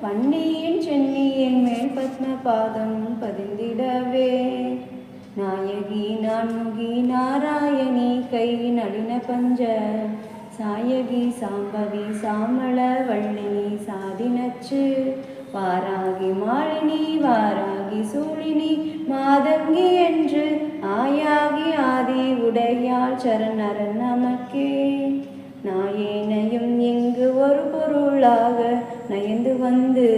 பன்னியின் சென்னியின் மேல் பத்ம பாதம் பதிந்திடவே நாயகி நான்முகி நாராயணி கை நளின பஞ்ச சாயகி சாம்பவி சாமள வள்ளினி சாதினச்சு வாராகி மாலினி வாராகி சூழினி மாதங்கி என்று ஆயாகி ஆதி உடையாள் சரணரன் நமக்கே நாயேனையும் இங்கு ஒரு பொருளாக நயந்து வந்து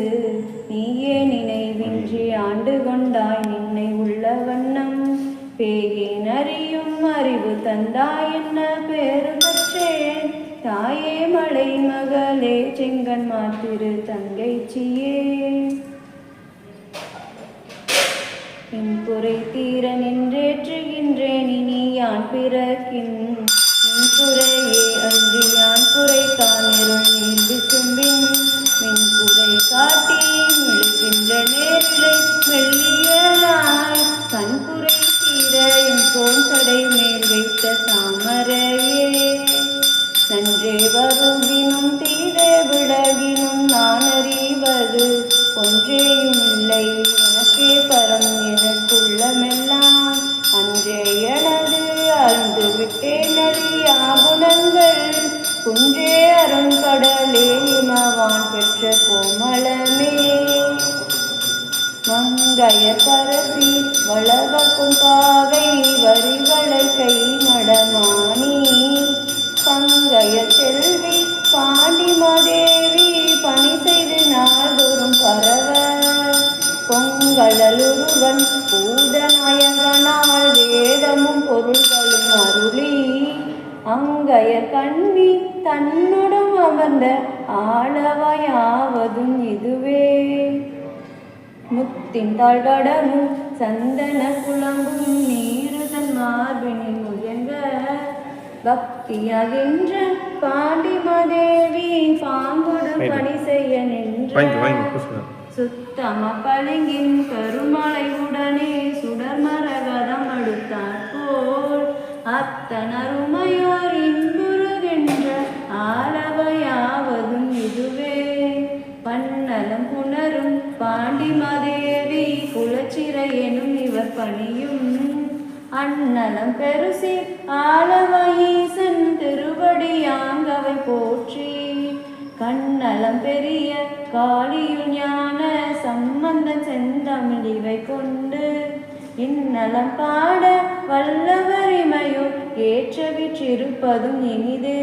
நீயே நினைவின்றி ஆண்டு கொண்டாய் நின்னை உள்ள வண்ணம் பேயேன் அறியும் அறிவு தந்தாய் என்ன பேரு பெற்றேன் தாயே மலை மகளே செங்கன் மாத்திரு தங்கைச்சியே என் குறை தீர நின்றேற்றுகின்றேன் இனி யான் பிறக்கின் குறையே அன்று யான் குறை காணிருள் நீர் விசும்பின் மின் குறை காட்டி மிழுகின்ற நேரிலை மெல்லியலாய் கண் குறை தீர என் கோன் சடை மேல் வைத்த தாமரையே நன்றே வருகினும் தீரே விலகினும் நான் அறிவது ஒன்றேயும் இல்லை எனக்கே பரம் எனக்குள்ளமெல்லாம் அன்றே எனது அறிந்து விட்டேன் அறியா குணங்கள் குன்றே அருங்கடலே இமவான் பெற்ற கோமளமே மங்கைய பரசி வளவக்கும் பாவை வரிகளை கை நடமானி பங்கைய செல்வி பாண்டிமாதேவி பணி செய்து நாள்தோறும் பரவ பொங்கலுருவன் பூதநாயகனால் வேதமும் பொருள்களும் அருளி அங்கைய கண்ணி தன்னுடன் அமர்ந்த ஆளவையாவதும் இதுவே முத்தின் தாழ்கடமும் சந்தன குழம்பும் நீருதன் மார்பினில் முயங்க பக்தியாகின்ற பாண்டிமாதேவி பாம்புடன் பணி செய்ய நின்ற சுத்தம பளிங்கின் கருமலை உடனே சுடர்மரகதம் அடுத்தாற்போல் அத்தனருமையோர் இன்புறுகின்ற ஆளவையாவதும் இதுவே பன்னலம் புணரும் பாண்டிமாதேவி குலச்சிறை எனும் இவர் பணியும் அன்னலம் பெருசி ஆளவயீசன் திருவடியாங்கவை போற்றி கண்ணலம் பெரிய காளியுள் ஞான சம்பந்தன் செந்தமிழ் இவை கொண்டு இந்நலம் பாட வல்லவரிமையும் ஏற்றவிற்றிருப்பதும் இனிதே